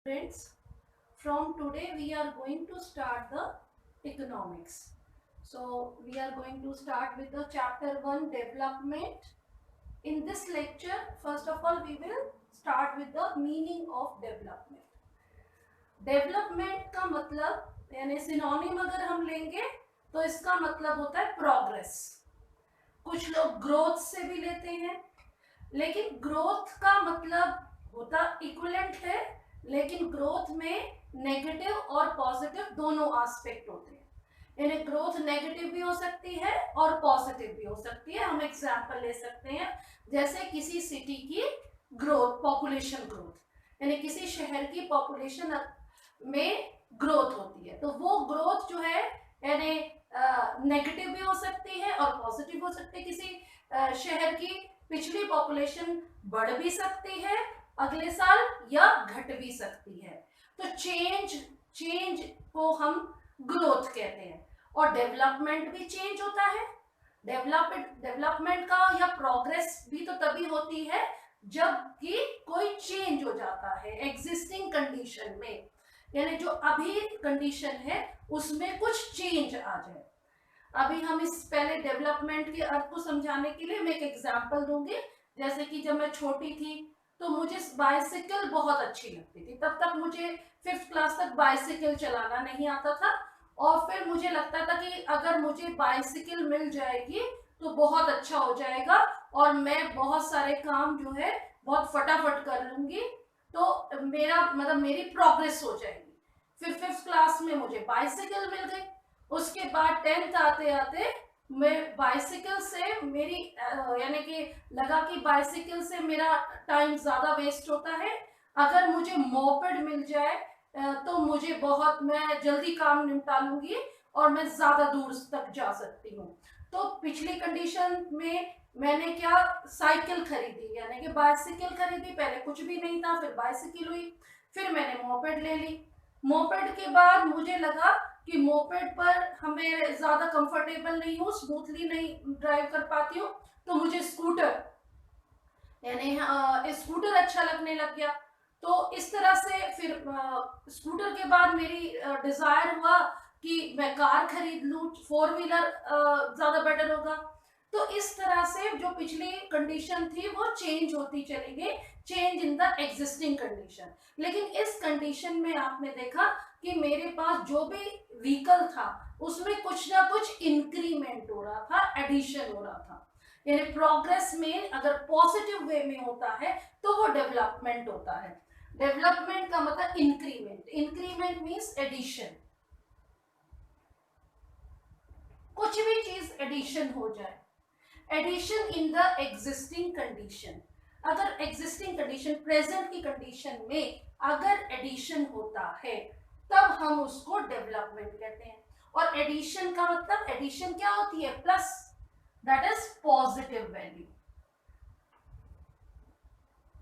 Friends, from today we are going to start the economics. So we are going to start with the chapter 1 development. In this lecture, first of all we will start with the meaning of development. Development का मतलब यानी synonym अगर हम लेंगे तो इसका मतलब होता है प्रोग्रेस. कुछ लोग ग्रोथ से भी लेते हैं, लेकिन ग्रोथ का मतलब होता इक्विवेलेंट है, लेकिन ग्रोथ में नेगेटिव और पॉजिटिव दोनों एस्पेक्ट होते हैं. यानी ग्रोथ नेगेटिव भी हो सकती है और पॉजिटिव भी हो सकती है. हम एग्जांपल ले सकते हैं, जैसे किसी सिटी की ग्रोथ, पॉपुलेशन ग्रोथ, यानी किसी शहर की पॉपुलेशन में ग्रोथ होती है, तो वो ग्रोथ जो है यानी नेगेटिव भी हो सकती है और पॉजिटिव हो सकती है. किसी शहर की पिछली पॉपुलेशन बढ़ भी सकती है अगले साल या घट भी सकती है. तो चेंज को हम ग्रोथ कहते हैं. और डेवलपमेंट भी चेंज होता है. डेवलपमेंट का या प्रोग्रेस भी तो तभी होती है जब कि कोई चेंज हो जाता है एग्जिस्टिंग कंडीशन में, यानी जो अभी कंडीशन है उसमें कुछ चेंज आ जाए. अभी हम इस पहले डेवलपमेंट के अर्थ को समझाने के लिए मैं एक एग्जांपल दूंगी. जैसे कि जब मैं छोटी थी तो मुझे बाइसिकल बहुत अच्छी लगती थी. तब तक मुझे 5th क्लास तक बाइसिकल चलाना नहीं आता था, और फिर मुझे लगता था कि अगर मुझे बाइसिकल मिल जाएगी तो बहुत अच्छा हो जाएगा और मैं बहुत सारे काम जो है बहुत फटाफट कर लूंगी, तो मेरा मतलब मेरी प्रोग्रेस हो जाएगी. फिर 5th क्लास में मुझे बाइसिकल मिल गई. उसके बाद 10th आते आते मैं बाइसिकल से मेरी यानी कि लगा कि बाइसिकल से मेरा टाइम ज़्यादा वेस्ट होता है. अगर मुझे मोपेड मिल जाए तो मुझे बहुत, मैं जल्दी काम निपटा लूंगी और मैं ज़्यादा दूर तक जा सकती हूँ. तो पिछली कंडीशन में मैंने क्या, साइकिल खरीदी, यानी कि बाइसिकल खरीदी. पहले कुछ भी नहीं था, फिर बाइसिकल हुई, फिर मैंने मोपेड ले ली. मोपेड के बाद मुझे लगा कि मोपेड पर हमें ज़्यादा कंफर्टेबल नहीं हूँ, स्मूथली नहीं ड्राइव कर पाती हूँ, तो मुझे स्कूटर यानी स्कूटर अच्छा लगने लग गया. तो इस तरह से फिर स्कूटर के बाद मेरी डिज़ायर हुआ कि मैं कार खरीद लूँ, 4 व्हीलर ज़्यादा बेटर होगा. तो इस तरह से जो पिछली कंडीशन थी वो चेंज होती चली गई, change in the existing condition. लेकिन इस कंडीशन में आपने देखा कि मेरे पास जो भी व्हीकल था उसमें कुछ ना कुछ इंक्रीमेंट हो रहा था, एडिशन हो रहा था. यानी प्रोग्रेस में अगर पॉजिटिव वे में होता है तो वो डेवलपमेंट होता है. डेवलपमेंट का मतलब इंक्रीमेंट. Increment means addition. कुछ भी चीज एडिशन हो जाए, addition in the existing condition. अगर एग्जिस्टिंग कंडीशन, प्रेजेंट की कंडीशन में अगर एडिशन होता है तब हम उसको डेवलपमेंट कहते हैं. और एडिशन का मतलब, एडिशन क्या होती है, plus, that is positive value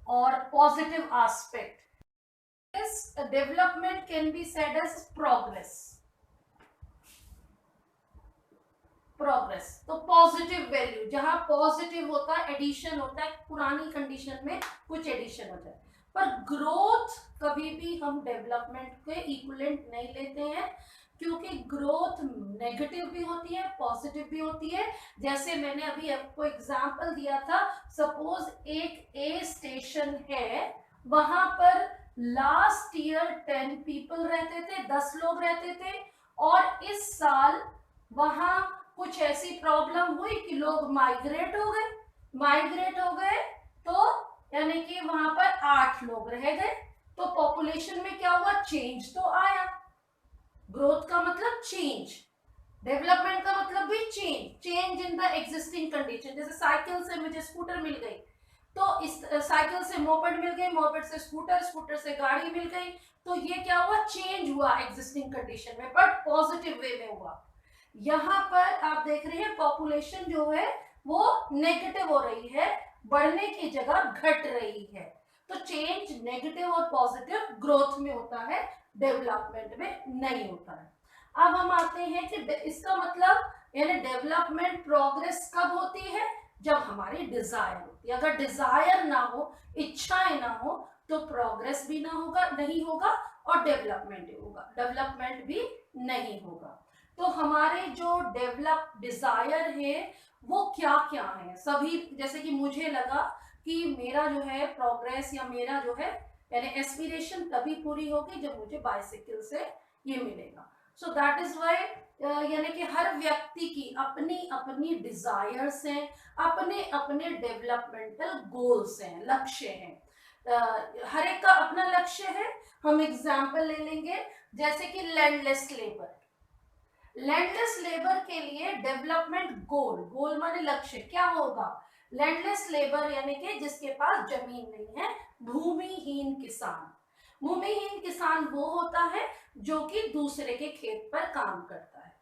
और positive aspect. This development can be said as progress. Progress तो पॉजिटिव वैल्यू, जहां पॉजिटिव होता है, एडिशन होता है, पुरानी कंडीशन में कुछ एडिशन हो जाए. पर ग्रोथ कभी भी हम डेवलपमेंट के इक्विवेलेंट नहीं लेते हैं, क्योंकि ग्रोथ नेगेटिव भी होती है, पॉजिटिव भी होती है. जैसे मैंने अभी आपको एग्जांपल दिया था, सपोज एक ए स्टेशन है, वहां पर लास्ट ईयर 10 पीपल रहते थे, 10 लोग रहते थे, और इस साल वहां कुछ ऐसी प्रॉब्लम हुई कि लोग माइग्रेट हो गए, तो यानी कि वहां पर 8 लोग रह गए. तो पॉपुलेशन में क्या हुआ, चेंज तो आया. ग्रोथ का मतलब चेंज, डेवलपमेंट का मतलब भी change in the existing condition. जैसे साइकिल से मुझे स्कूटर मिल गई, तो इस साइकिल से मोपेड मिल गई, मोपेड से स्कूटर, स्कूटर से गाड़ी मिल गई. तो ये क्या हुआ, चेंज हुआ एग्जिस्टिंग कंडीशन में, बट पॉजिटिव वे में हुआ. यहाँ पर आप देख रहे हैं पॉपुलेशन जो है वो नेगेटिव हो रही है, बढ़ने की जगह घट रही है. तो चेंज नेगेटिव और पॉजिटिव ग्रोथ में होता है, डेवलपमेंट में नहीं होता है. अब हम आते हैं कि इसका मतलब यानी डेवलपमेंट, प्रोग्रेस कब होती है, जब हमारी डिजायर होती है. अगर डिजायर ना हो, इच्छाएं ना हो, तो प्रोग्रेस भी नहीं होगा और डेवलपमेंट भी नहीं होगा। तो हमारे जो डेवलप डिजायर है वो क्या क्या है, सभी जैसे कि मुझे लगा कि मेरा जो है प्रोग्रेस या मेरा जो है यानी एस्पिरेशन तभी पूरी होगी जब मुझे बाइसिकल से ये मिलेगा। सो दैट इज वाई यानी कि हर व्यक्ति की अपनी अपनी डिजायर्स हैं, अपने अपने डेवलपमेंटल गोल्स हैं, लक्ष्य हैं। हर एक का अपना लक्ष्य है। हम एग्जाम्पल ले लेंगे जैसे कि लैंडलेस लेबर के लिए डेवलपमेंट गोल माने लक्ष्य क्या होगा? लैंडलेस लेबर यानी कि जिसके पास जमीन नहीं है, भूमिहीन किसान वो होता है जो कि दूसरे के खेत पर काम करता है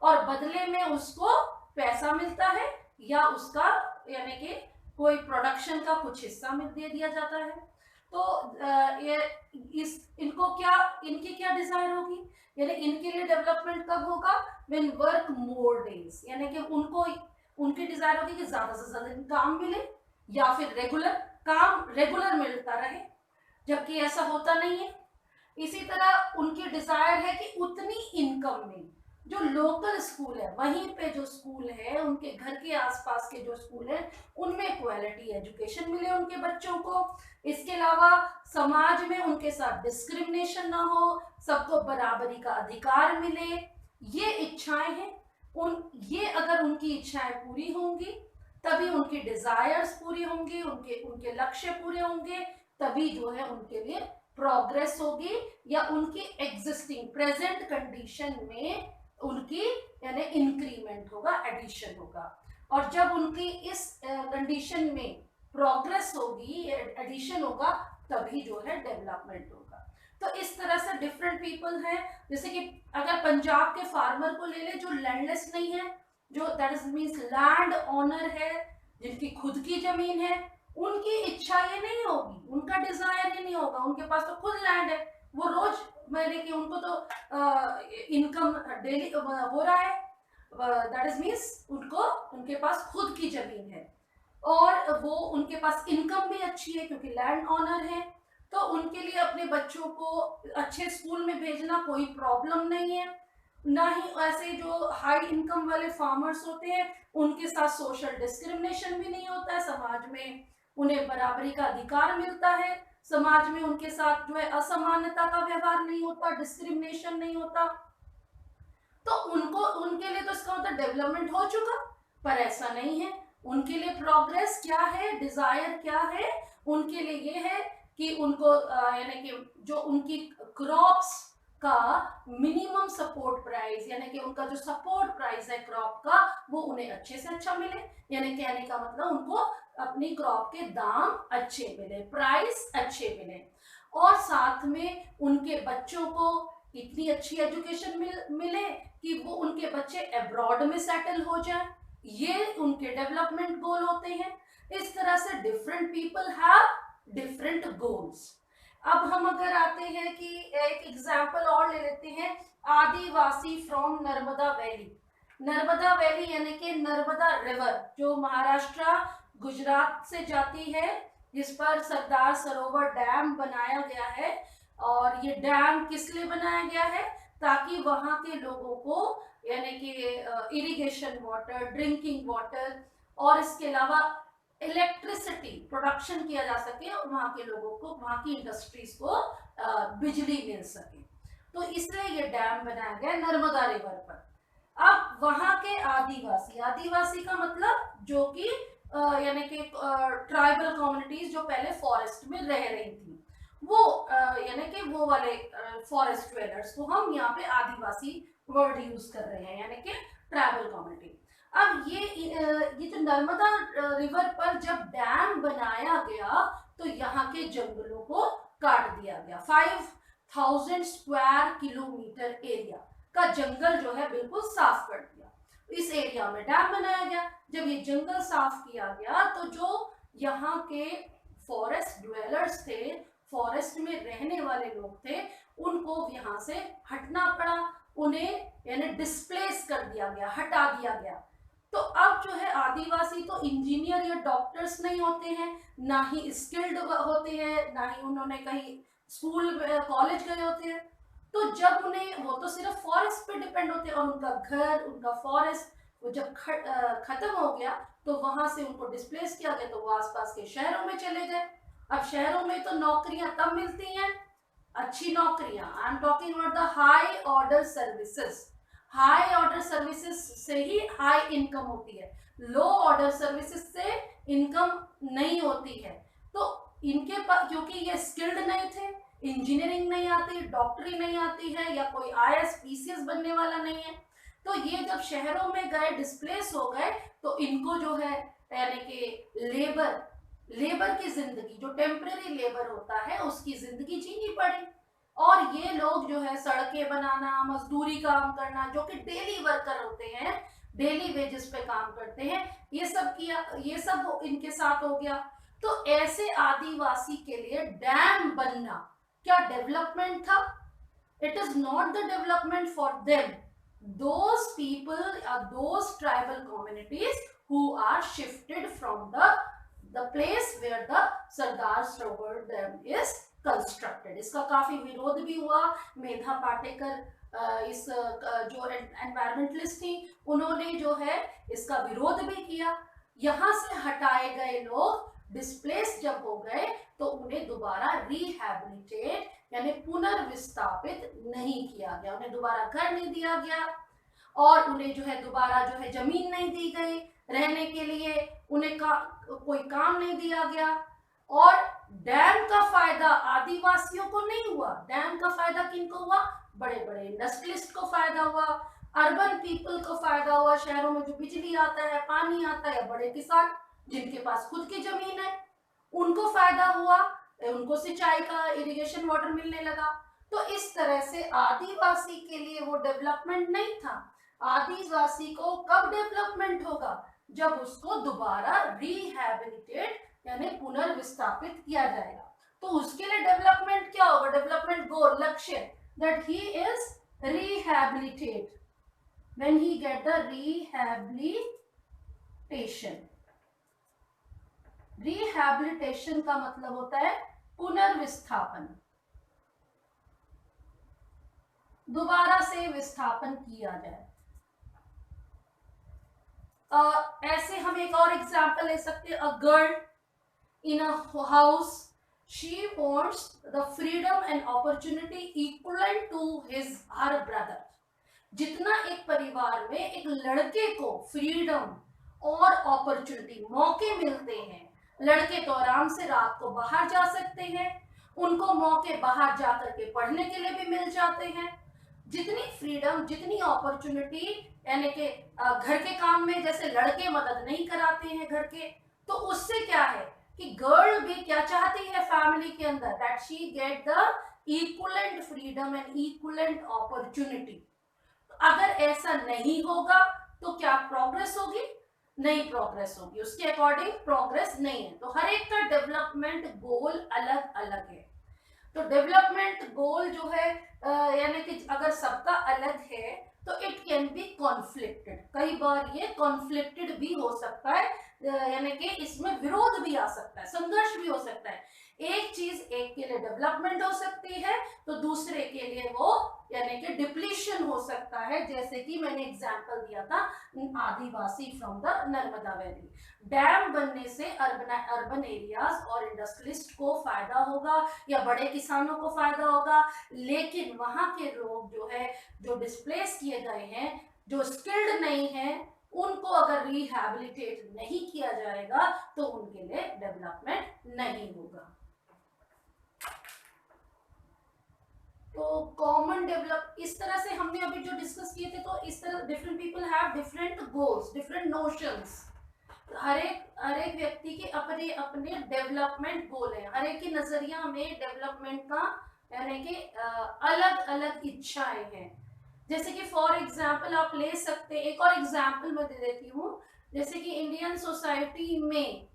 और बदले में उसको पैसा मिलता है या उसका यानी कि कोई प्रोडक्शन का कुछ हिस्सा दे दिया जाता है। तो इनकी क्या डिजायर होगी, यानी इनके लिए डेवलपमेंट कब होगा? व्हेन वर्क मोर डेज, यानी कि उनकी डिजायर होगी कि ज्यादा से ज्यादा काम मिले या फिर रेगुलर मिलता रहे, जबकि ऐसा होता नहीं है। इसी तरह उनकी डिजायर है कि उतनी इनकम में जो लोकल स्कूल है, वहीं पे जो स्कूल है उनके घर के आसपास के जो स्कूल है उनमें क्वालिटी एजुकेशन मिले उनके बच्चों को। इसके अलावा समाज में उनके साथ डिस्क्रिमिनेशन ना हो, सबको बराबरी का अधिकार मिले, ये इच्छाएं हैं। ये अगर उनकी इच्छाएं पूरी होंगी तभी उनकी डिजायर्स पूरी होंगी, उनके लक्ष्य पूरे होंगे, तभी जो है उनके लिए प्रोग्रेस होगी या उनकी एग्जिस्टिंग प्रेजेंट कंडीशन में उनकी यानी इंक्रीमेंट होगा, एडिशन होगा। और जब उनकी इस कंडीशन में प्रोग्रेस होगी, एडिशन होगा, तभी जो है डेवलपमेंट होगा। तो इस तरह से डिफरेंट पीपल हैं। जैसे कि अगर पंजाब के फार्मर को ले ले जो लैंडलेस नहीं है, जो that is means land owner है, जिनकी खुद की जमीन है, उनकी इच्छा ये नहीं होगी, उनका डिजायर ये नहीं होगा, उनके पास तो खुद लैंड है, वो रोज मैंने कि उनको तो इनकम डेली हो रहा है, दैट इज मींस उनके पास खुद की जमीन है और वो उनके पास इनकम भी अच्छी है क्योंकि लैंड ओनर है। तो उनके लिए अपने बच्चों को अच्छे स्कूल में भेजना कोई प्रॉब्लम नहीं है। ना ही ऐसे जो हाई इनकम वाले फार्मर्स होते हैं उनके साथ सोशल डिस्क्रिमिनेशन भी नहीं होता है, समाज में उन्हें बराबरी का अधिकार मिलता है, समाज में उनके साथ जो है असमानता का व्यवहार नहीं होता, डिस्क्रिमिनेशन नहीं होता। तो उनके लिए तो इसका मतलब डेवलपमेंट हो चुका, पर ऐसा नहीं है। उनके लिए प्रोग्रेस क्या है, डिजायर क्या है? उनके लिए ये है कि उनको यानी कि जो उनकी क्रॉप्स का मिनिमम सपोर्ट प्राइस, यानी कि उनका जो सपोर्ट प्राइस है क्रॉप का, वो उन्हें अच्छे से अच्छा मिले। यानी कहने का मतलब उनको अपनी क्रॉप के दाम अच्छे मिले, प्राइस अच्छे मिले, और साथ में उनके बच्चों को इतनी अच्छी एजुकेशन मिले कि वो उनके बच्चे अब्रॉड में सेटल हो जाए। ये उनके डेवलपमेंट गोल होते हैं। इस तरह से different people have different goals. अब हम अगर आते हैं कि एक एग्जाम्पल और ले लेते हैं, आदिवासी फ्रॉम नर्मदा वैली यानी कि नर्मदा रिवर जो महाराष्ट्र गुजरात से जाती है, जिस पर सरदार सरोवर डैम बनाया गया है। और ये डैम किस लिए बनाया गया है? ताकि वहां के लोगों को यानी कि इरिगेशन वाटर, ड्रिंकिंग वाटर और इसके अलावा इलेक्ट्रिसिटी प्रोडक्शन किया जा सके और वहां के लोगों को, वहां की इंडस्ट्रीज को बिजली मिल सके। तो इसलिए ये डैम बनाया गया नर्मदा रिवर पर। अब वहां के आदिवासी का मतलब जो कि यानी कि ट्राइबल कम्युनिटीज जो पहले फॉरेस्ट में रह रही थी, वो यानी कि वो वाले फॉरेस्ट ड्वेलर्स को हम यहाँ पे आदिवासी वर्ड यूज कर रहे हैं, यानी कि ट्राइबल कम्युनिटी। अब ये जो नर्मदा रिवर पर जब डैम बनाया गया तो यहाँ के जंगलों को काट दिया गया। 5000 स्क्वायर किलोमीटर एरिया का जंगल जो है बिल्कुल साफ कर दिया। इस एरिया में डैम बनाया गया। जब ये जंगल साफ किया गया तो जो यहाँ के फॉरेस्ट ड्वेलर्स थे, फॉरेस्ट में रहने वाले लोग थे, उनको यहाँ से हटना पड़ा, उन्हें यानी डिस्प्लेस कर दिया गया, हटा दिया गया। तो अब जो है आदिवासी तो इंजीनियर या डॉक्टर्स नहीं होते हैं, ना ही स्किल्ड होते हैं, ना ही उन्होंने कहीं स्कूल कॉलेज गए होते हैं। तो जब उन्हें, वो तो सिर्फ फॉरेस्ट पे डिपेंड होते हैं, और उनका घर, उनका फॉरेस्ट वो जब खत्म हो गया तो वहां से उनको डिस्प्लेस किया गया, तो वो आसपास के शहरों में चले गए। अब शहरों में तो नौकरियां तब मिलती हैं, अच्छी नौकरियां, I am talking about the high order services. High order services से ही हाई इनकम होती है, लो ऑर्डर सर्विसेज से इनकम नहीं होती है। तो इनके पास, क्योंकि ये स्किल्ड नहीं थे, इंजीनियरिंग नहीं आती, डॉक्टरी नहीं आती है, या कोई आईएएस पीसीएस बनने वाला नहीं है, तो ये जब शहरों में गए, डिस्प्लेस हो गए, तो इनको जो है यानी कि लेबर की जिंदगी, जो टेम्परेरी लेबर होता है, उसकी जिंदगी जीनी पड़ी। और ये लोग जो है सड़कें बनाना, मजदूरी काम करना, जो कि डेली वर्कर होते हैं, डेली वेजेस पे काम करते हैं, ये सब किया, ये सब इनके साथ हो गया। तो ऐसे आदिवासी के लिए डैम बनना क्या डेवलपमेंट था? It is not the development for them, those people are those tribal communities who are shifted from the place where the Sardar Sarovar Dam is constructed। इसका काफी विरोध भी हुआ। मेधा पाटेकर इस जो एनवायरमेंटलिस्ट थी, उन्होंने जो है इसका विरोध भी किया। यहाँ से हटाए गए लोग डिस्प्लेस जब हो गए तो उन्हें दोबारा रिहैबिलिटेट यानी पुनर्विस्थापित नहीं किया गया, उन्हें दोबारा घर नहीं दिया गया, और उन्हें जो है दोबारा जो है जमीन नहीं दी गई रहने के लिए, उन्हें कोई काम नहीं दिया गया। और डैम का फायदा आदिवासियों को नहीं हुआ, डैम का फायदा किनको हुआ? बड़े बड़े इंडस्ट्रियलिस्ट को फायदा हुआ, अर्बन पीपल को फायदा हुआ, शहरों में जो बिजली आता है, पानी आता है, बड़े किसान जिनके पास खुद की जमीन है उनको फायदा हुआ, उनको सिंचाई का इरिगेशन वाटर मिलने लगा। तो इस तरह से आदिवासी के लिए वो डेवलपमेंट नहीं था। आदिवासी को कब डेवलपमेंट होगा? जब उसको दोबारा रिहैबिलिटेट यानी पुनर्विस्थापित किया जाएगा। तो उसके लिए डेवलपमेंट क्या होगा? डेवलपमेंट गोल, लक्ष्य, that he is rehabilitate, when he get the rehabilitation. Rehabilitation का मतलब होता है पुनर्विस्थापन, दोबारा से विस्थापन किया जाए। ऐसे हम एक और एग्जाम्पल ले सकते हैं। A girl in a house, she wants the freedom and opportunity equivalent to her brother. जितना एक परिवार में एक लड़के को फ्रीडम और अपॉर्चुनिटी, मौके मिलते हैं, लड़के तो आराम से रात को बाहर जा सकते हैं, उनको मौके बाहर जाकर के पढ़ने के लिए भी मिल जाते हैं, जितनी फ्रीडम, जितनी अपॉर्चुनिटी, यानी कि घर के काम में जैसे लड़के मदद नहीं कराते हैं घर के, तो उससे क्या है कि गर्ल भी क्या चाहती है फैमिली के अंदर, that she get the equivalent freedom and equivalent opportunity. अगर ऐसा नहीं होगा तो क्या प्रोग्रेस होगी? नहीं प्रोग्रेस होगी, उसके अकॉर्डिंग प्रोग्रेस नहीं है। तो हर एक का डेवलपमेंट गोल अलग अलग है। तो डेवलपमेंट गोल जो है यानी कि अगर सबका अलग है तो इट कैन बी कॉन्फ्लिक्टेड, कई बार ये कॉन्फ्लिक्टेड भी हो सकता है, यानी कि इसमें विरोध भी आ सकता है, संघर्ष भी हो सकता है। एक चीज एक के लिए डेवलपमेंट हो सकती है तो दूसरे के लिए वो यानी कि डिप्लीशन हो सकता है, जैसे कि मैंने एग्जांपल दिया था adivasi from the Narmada valley. Dam बनने से अर्बन एरियाज और इंडस्ट्रियलिस्ट को फायदा होगा या बड़े किसानों को फायदा होगा, लेकिन वहां के लोग जो है, जो डिस्प्लेस किए गए हैं, जो स्किल्ड नहीं है, उनको अगर रिहैबिलिटेट नहीं किया जाएगा तो उनके लिए डेवलपमेंट नहीं होगा। तो कॉमन डेवलप, इस तरह से हमने अभी जो डिस्कस किए थे, तो इस तरह different people have different goals, different notions. हर एक व्यक्ति के अपने अपने डेवलपमेंट गोल है, हर एक के नजरिया में डेवलपमेंट का यानी कि अलग अलग इच्छाएं हैं। जैसे कि फॉर एग्जाम्पल आप ले सकते हैं, एक और एग्जाम्पल मैं दे देती हूँ, जैसे कि इंडियन सोसाइटी में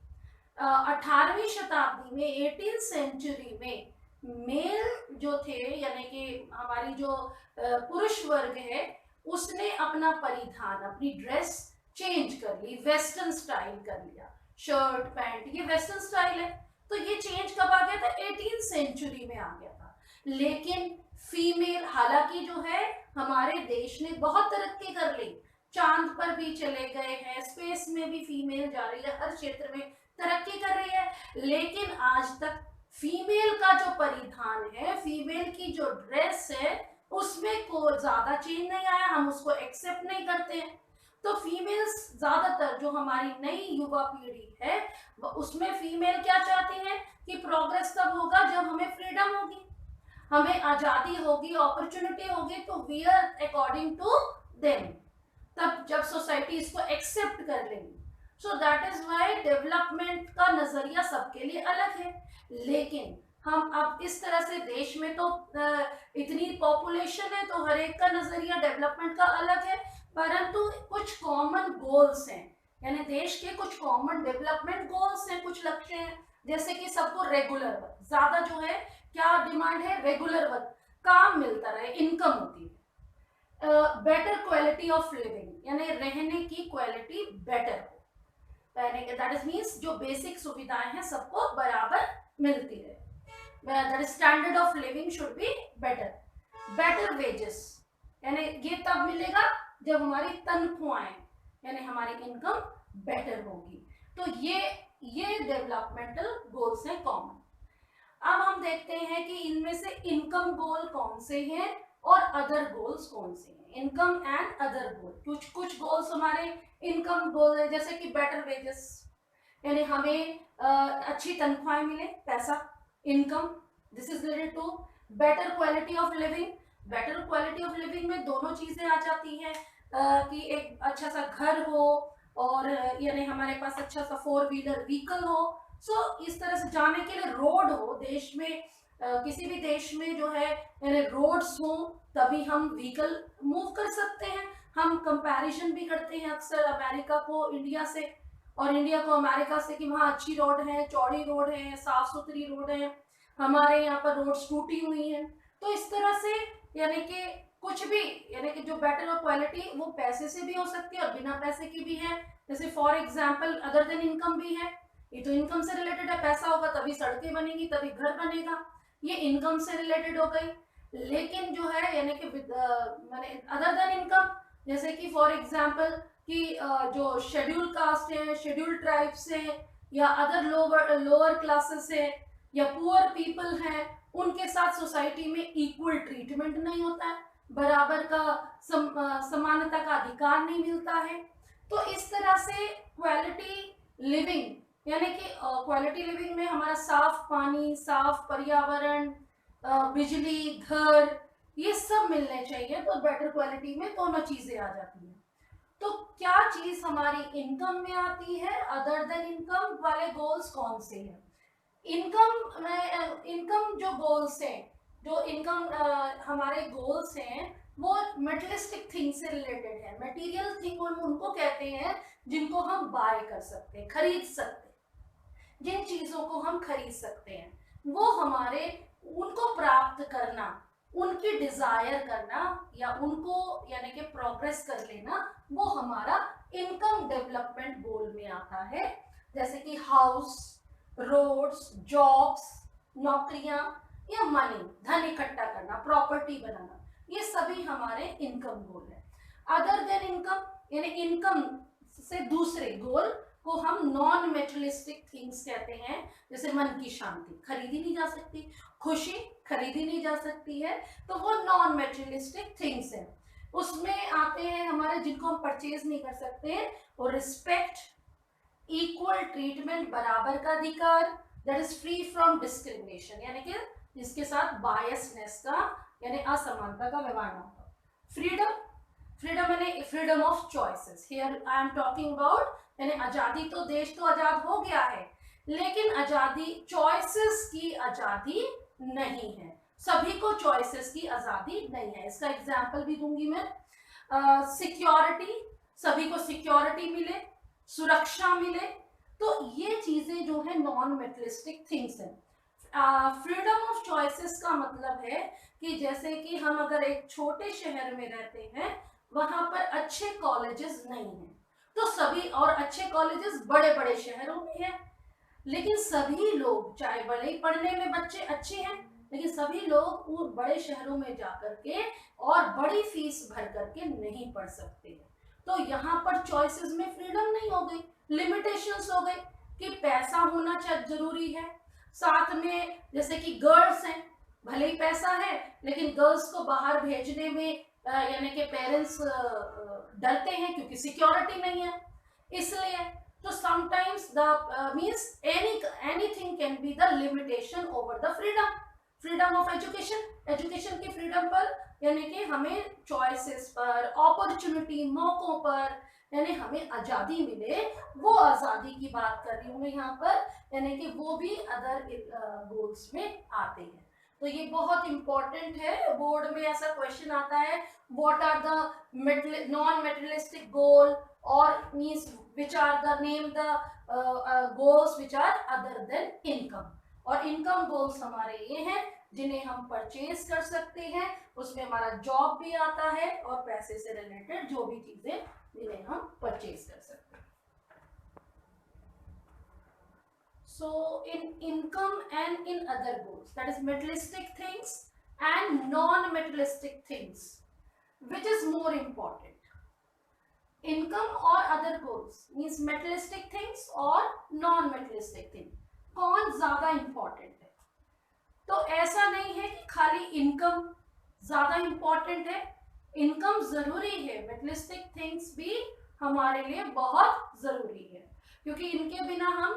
18वीं शताब्दी में, 18th सेंचुरी में मेल जो थे यानी कि हमारी जो पुरुष वर्ग है, उसने अपना परिधान, अपनी ड्रेस चेंज कर ली, वेस्टर्न स्टाइल कर लिया, शर्ट पैंट ये वेस्टर्न स्टाइल है। तो ये चेंज कब आ गया था? 18th सेंचुरी में आ गया था। लेकिन फीमेल, हालांकि जो है हमारे देश ने बहुत तरक्की कर ली, चांद पर भी चले गए हैं, स्पेस में भी फीमेल जा रही है, हर क्षेत्र में तरक्की कर रही है, लेकिन आज तक फीमेल का जो परिधान है, फीमेल की जो ड्रेस है, उसमें कोई ज्यादा चेंज नहीं आया, हम उसको एक्सेप्ट नहीं करते हैं। तो फीमेल्स ज्यादातर जो हमारी नई युवा पीढ़ी है, उसमें फीमेल क्या चाहती है कि प्रोग्रेस तब होगा जब हमें फ्रीडम होगी, हमें आजादी होगी, अपॉर्चुनिटी होगी, तो we are according to them, तब जब सोसाइटी इसको एक्सेप्ट कर लेगी। So that is why development का नजरिया सबके लिए अलग है। लेकिन हम अब इस तरह से देश में तो इतनी पॉपुलेशन है, तो हर एक का नजरिया डेवलपमेंट का अलग है, परंतु कुछ कॉमन गोल्स हैं, यानी देश के कुछ कॉमन डेवलपमेंट गोल्स हैं, कुछ लक्ष्य हैं, जैसे कि सबको रेगुलर वर्क, ज्यादा जो है क्या डिमांड है? रेगुलर वर्क, काम मिलता रहे, इनकम होती है। बेटर क्वालिटी ऑफ लिविंग, यानी रहने की क्वालिटी बेटर हो, दैट इज मीन्स जो बेसिक सुविधाएं हैं सबको बराबर मिलती रहे, that standard of living should be better. Better wages, यानी ये तब मिलेगा जब हमारी तनख्वाहें, यानी हमारी इनकम बेटर होगी। तो ये डेवलपमेंटल गोल्स हैं कॉमन। अब हम देखते हैं कि इनमें से इनकम गोल कौन से हैं और अदर गोल्स कौन से हैं। इनकम एंड अदर गोल, कुछ गोल्स हमारे इनकम गोल है, जैसे कि बेटर वेजेस, यानी हमें अच्छी तनख्वाहें मिले, पैसा, income, this is related to better quality of living. Better quality of living में दोनों चीजें आ जाती हैं, कि एक अच्छा सा घर हो और यानी हमारे पास अच्छा सा 4 व्हीलर व्हीकल हो। सो इस तरह से जाने के लिए रोड हो, देश में किसी भी देश में जो है यानी रोड्स हो, तभी हम व्हीकल मूव कर सकते हैं। हम कंपैरिजन भी करते हैं अक्सर अमेरिका को इंडिया से और इंडिया को अमेरिका से, कि वहाँ अच्छी रोड है, चौड़ी रोड है, साफ सुथरी रोड है, हमारे यहाँ पर रोड टूटी हुई है। तो इस तरह से यानी कि कुछ भी, यानी कि जो बेटर क्वालिटी वो पैसे से भी हो सकती है और बिना पैसे की भी है। जैसे for example other than income भी है, ये तो इनकम से रिलेटेड है, पैसा होगा तभी सड़कें बनेगी, तभी घर बनेगा, ये इनकम से रिलेटेड हो गई। लेकिन जो है यानी कि मैंने अदर देन इनकम, जैसे कि फॉर एग्जांपल कि जो शेड्यूल कास्ट है, शेड्यूल ट्राइब्स है, या अदर लोअर क्लासेस है, या पुअर पीपल हैं, उनके साथ सोसाइटी में इक्वल ट्रीटमेंट नहीं होता है, बराबर का समानता का अधिकार नहीं मिलता है। तो इस तरह से क्वालिटी लिविंग, यानी कि क्वालिटी लिविंग में हमारा साफ पानी, साफ पर्यावरण, बिजली, घर, ये सब मिलने चाहिए। तो बेटर क्वालिटी में दोनों चीजें आ जाती हैं। तो क्या चीज हमारी इनकम में आती है? अदर देन इनकम वाले गोल्स कौन से हैं? इनकम में, इनकम जो गोल्स हैं, जो इनकम हमारे गोल्स हैं, वो मेटेरियलिस्टिक थिंग से रिलेटेड है। मटेरियल थिंग उनको कहते हैं जिनको हम बाय कर सकते हैं, खरीद सकते हैं, जिन चीजों को हम खरीद सकते हैं, वो हमारे, उनको प्राप्त करना, उनकी डिजायर करना या उनको यानी कि प्रोग्रेस कर लेना, वो हमारा इनकम डेवलपमेंट गोल में आता है। जैसे कि हाउस, रोड्स, जॉब्स, नौकरियां, या मनी, धन इकट्ठा करना, प्रॉपर्टी बनाना, ये सभी हमारे इनकम गोल है। अदर देन इनकम, यानी इनकम से दूसरे गोल को हम नॉन मेटेरियलिस्टिक थिंग्स कहते हैं। जैसे मन की शांति खरीदी नहीं जा सकती, खुशी खरीदी नहीं जा सकती है, तो वो नॉन मेटेरियलिस्टिक थिंग्स हैं। उसमें आते हैं हमारे, जिनको हम परचेज नहीं कर सकते हैं, और रिस्पेक्ट, इक्वल ट्रीटमेंट, बराबर का अधिकार, that is free from discrimination, यानी कि जिसके साथ बायसनेस का यानी असमानता का व्यवहार ना हो। फ्रीडम, फ्रीडम यानी freedom of choices, here I am talking about, यानी आजादी, तो देश तो आजाद हो गया है, लेकिन आजादी, चॉइसेस की आजादी नहीं है, सभी को चॉइसेस की आजादी नहीं है। इसका एग्जाम्पल भी दूंगी मैं। सिक्योरिटी, सभी को सिक्योरिटी मिले, सुरक्षा मिले, तो ये चीजें जो है नॉन मेटेरियलिस्टिक थिंग्स हैं। फ्रीडम ऑफ चॉइसेस का मतलब है कि जैसे कि हम अगर एक छोटे शहर में रहते हैं, वहां पर अच्छे कॉलेजेस नहीं हैं, तो सभी, और अच्छे कॉलेजेस बड़े बड़े शहरों में हैं, लेकिन सभी लोग, चाहे भले ही पढ़ने में बच्चे अच्छे हैं, लेकिन सभी लोग उन बड़े शहरों में जाकर के और बड़ी फीस भर करके नहीं पढ़ सकते हैं। तो यहाँ पर चॉइसेस में फ्रीडम नहीं हो गई, लिमिटेशंस हो गई कि पैसा होना जरूरी है, साथ में जैसे कि गर्ल्स हैं, भले ही पैसा है लेकिन गर्ल्स को बाहर भेजने में यानी कि पेरेंट्स डरते हैं क्योंकि सिक्योरिटी नहीं है, इसलिए तो sometimes the means anything can be the limitation over the freedom of education की फ्रीडम पर, यानी कि हमें चॉइसेस पर, अपॉर्चुनिटी, मौकों पर, यानी हमें आजादी मिले, वो आजादी की बात कर रही हूँ मैं यहाँ पर, यानी कि वो भी अदर गोल्स में आते हैं। तो ये बहुत इंपॉर्टेंट है, बोर्ड में ऐसा क्वेश्चन आता है, what are the non materialistic goal, or means which are the name the goals which are other than income, और इनकम गोल्स हमारे ये हैं जिन्हें हम परचेज कर सकते हैं, उसमें हमारा जॉब भी आता है और पैसे से रिलेटेड जो भी चीजें जिन्हें हम परचेज कर सकते हैं। So in income and in other goals, that is materialistic things and non-materialistic things, which is more important? Income और other goals means materialistic things और नॉन मेटेरियलिस्टिक थिंग, कौन ज्यादा इंपॉर्टेंट है? तो ऐसा नहीं है कि खाली इनकम ज्यादा इंपॉर्टेंट है, इनकम जरूरी है, मेटेरियलिस्टिक थिंग्स भी हमारे लिए बहुत जरूरी है, क्योंकि इनके बिना हम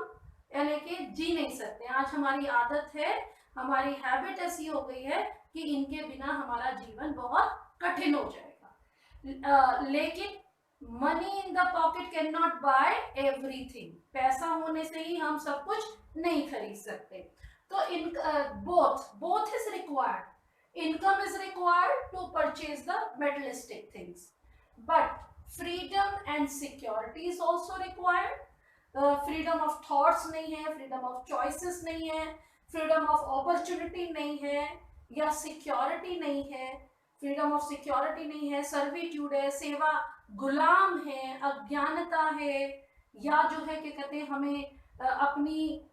यानी कि जी नहीं सकते। आज हमारी आदत है, हमारी हैबिट ऐसी हो गई है कि इनके बिना हमारा जीवन बहुत कठिन हो जाएगा। लेकिन money in the pocket can not buy everything, पैसा होने से ही हम सब कुछ नहीं खरीद सकते। तो इन both is required, income is required to purchase the materialistic things, but freedom and security is also required. Freedom of thoughts नहीं है, फ्रीडम ऑफ चॉइसेस नहीं है, फ्रीडम ऑफ अपॉर्चुनिटी नहीं है, या सिक्योरिटी नहीं है, फ्रीडम ऑफ सिक्योरिटी नहीं है, सर्विट्यूड है, सेवा गुलाम है, अज्ञानता है, या जो है क्या कहते हैं हमें अपनी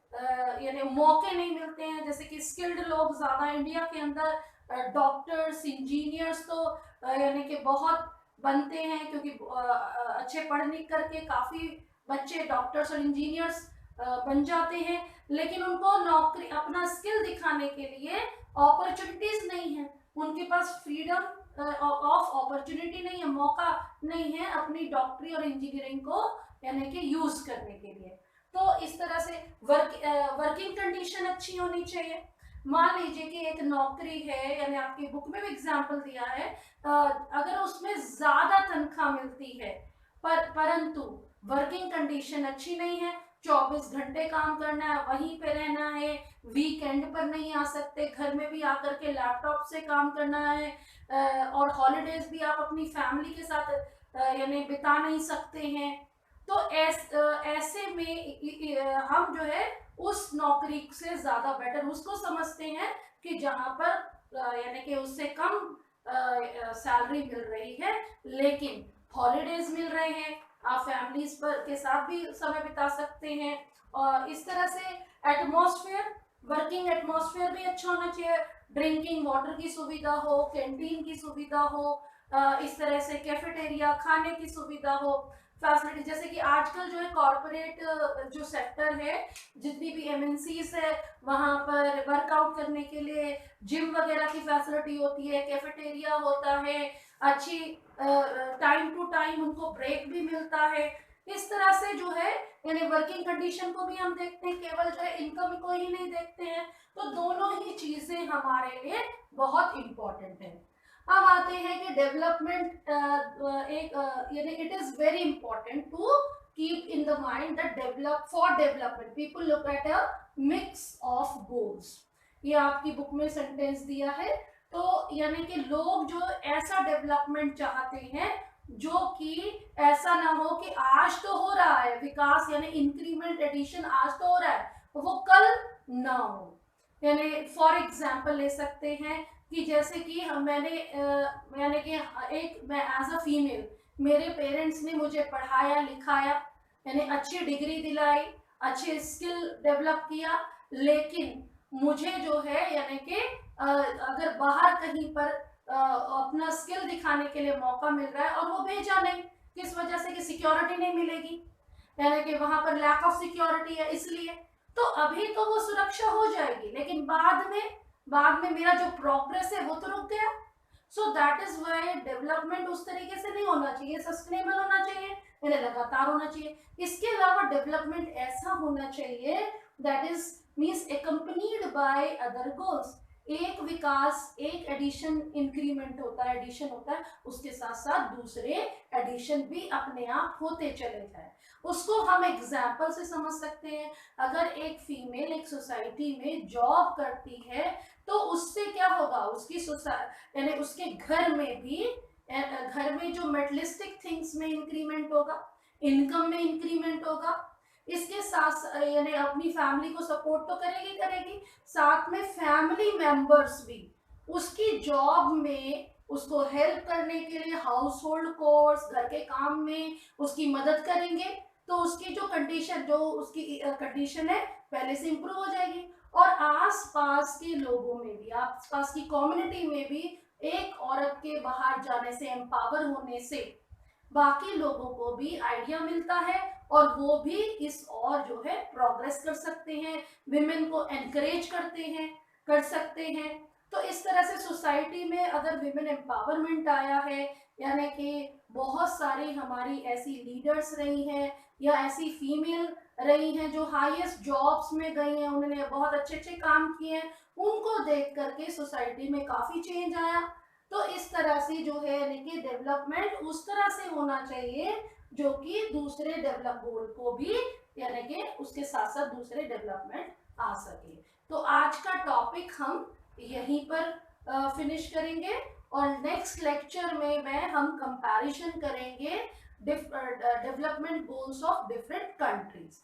यानी मौके नहीं मिलते हैं, जैसे कि स्किल्ड लोग ज्यादा इंडिया के अंदर डॉक्टर्स, इंजीनियर्स तो यानी कि बहुत बनते हैं, क्योंकि अच्छे पढ़ लिख करके काफी बच्चे डॉक्टर्स और इंजीनियर्स बन जाते हैं, लेकिन उनको नौकरी, अपना स्किल दिखाने के लिए अपॉर्चुनिटीज नहीं है, उनके पास फ्रीडम ऑफ अपॉर्चुनिटी नहीं है, मौका नहीं है अपनी डॉक्टरी और इंजीनियरिंग को यानी कि यूज करने के लिए। तो इस तरह से वर्किंग कंडीशन अच्छी होनी चाहिए। मान लीजिए कि एक नौकरी है, यानी आपकी बुक में भी एग्जाम्पल दिया है, अगर उसमें ज्यादा तनख्वाह मिलती है परंतु वर्किंग कंडीशन अच्छी नहीं है, 24 घंटे काम करना है, वहीं पे रहना है, वीकेंड पर नहीं आ सकते, घर में भी आकर के लैपटॉप से काम करना है, और हॉलीडेज भी आप अपनी फैमिली के साथ यानी बिता नहीं सकते हैं, तो ऐसे में हम जो है उस नौकरी से ज्यादा बेटर उसको समझते हैं कि जहां पर यानी कि उससे कम सैलरी मिल रही है लेकिन हॉलीडेज मिल रहे हैं, आप फैमिलीज पर के साथ भी समय बिता सकते हैं। और इस तरह से एटमॉस्फेयर, वर्किंग एटमॉस्फेयर भी अच्छा होना चाहिए, ड्रिंकिंग वाटर की सुविधा हो, कैंटीन की सुविधा हो, इस तरह से कैफेटेरिया, खाने की सुविधा हो, फैसिलिटी, जैसे कि आजकल जो है कॉर्पोरेट जो सेक्टर है, जितनी भी एमएनसीज है, वहां पर वर्कआउट करने के लिए जिम वगैरह की फैसिलिटी होती है, कैफेटेरिया होता है, अच्छी टाइम टू टाइम उनको ब्रेक भी मिलता है। इस तरह से जो है यानी वर्किंग कंडीशन को भी हम देखते हैं, केवल जो है इनकम को ही नहीं देखते हैं, तो दोनों ही चीजें हमारे लिए बहुत इंपॉर्टेंट है। अब आते हैं कि डेवलपमेंट एक यानी it is very important to keep in the mind that for development people look at a mix of goals. ये आपकी बुक में सेंटेंस दिया है। तो यानी कि लोग जो ऐसा डेवलपमेंट चाहते हैं जो कि ऐसा ना हो कि आज तो हो रहा है विकास, यानी इंक्रीमेंट, एडिशन आज तो हो रहा है, वो कल ना हो। यानी फॉर एग्जाम्पल ले सकते हैं कि जैसे कि मैंने यानी कि मैं एज अ फीमेल, मेरे पेरेंट्स ने मुझे पढ़ाया लिखाया, यानी अच्छी डिग्री दिलाई, अच्छे स्किल डेवलप किया, लेकिन मुझे जो है यानी कि अगर बाहर कहीं पर अपना स्किल दिखाने के लिए मौका मिल रहा है और वो भेजा नहीं, किस वजह से कि सिक्योरिटी नहीं मिलेगी, यानी कि वहां पर लैक ऑफ सिक्योरिटी है, इसलिए तो अभी तो वो सुरक्षा हो जाएगी, लेकिन बाद में मेरा जो प्रोग्रेस है वो तो रुक गया। So that is why development उस तरीके से नहीं होना चाहिए, सस्टेनेबल होना चाहिए, यानी लगातार होना चाहिए। इसके अलावा डेवलपमेंट ऐसा होना चाहिए that is means accompanied by other goals. एक विकास, एक एडिशन इंक्रीमेंट होता है, एडिशन होता है, उसके साथ साथ दूसरे एडिशन भी अपने आप होते चले जाए। उसको हम एग्जाम्पल से समझ सकते हैं। अगर एक फीमेल एक सोसाइटी में जॉब करती है तो उससे क्या होगा, उसकी यानी उसके घर में भी, घर में जो मेटलिस्टिक थिंग्स में इंक्रीमेंट होगा, इनकम में इंक्रीमेंट होगा, इसके साथ यानी अपनी फैमिली को सपोर्ट तो करेगी करेगी, साथ में फैमिली मेंबर्स भी उसकी जॉब में उसको हेल्प करने के लिए हाउस होल्ड कोर्स, घर के काम में उसकी मदद करेंगे, तो उसकी जो कंडीशन, जो उसकी कंडीशन है पहले से इंप्रूव हो जाएगी। और आसपास के लोगों में भी, आसपास की कम्युनिटी में भी एक औरत के बाहर जाने से, एम्पावर होने से बाकी लोगों को भी आइडिया मिलता है और वो भी इस और जो है प्रोग्रेस कर सकते हैं, विमेन को एनकरेज करते हैं, कर सकते हैं। तो इस तरह से सोसाइटी में अगर विमेन एम्पावरमेंट आया है, यानी कि बहुत सारी हमारी ऐसी लीडर्स रही हैं या ऐसी फीमेल रही हैं जो हाईएस्ट जॉब्स में गई हैं, उन्होंने बहुत अच्छे अच्छे काम किए हैं, उनको देख करके सोसाइटी में काफी चेंज आया। तो इस तरह से जो है यानी कि डेवलपमेंट उस तरह से होना चाहिए जो कि दूसरे डेवलप गोल को भी, यानी कि उसके साथ साथ दूसरे डेवलपमेंट आ सके। तो आज का टॉपिक हम यहीं पर फिनिश करेंगे और नेक्स्ट लेक्चर में हम कंपैरिजन करेंगे development goals of different countries.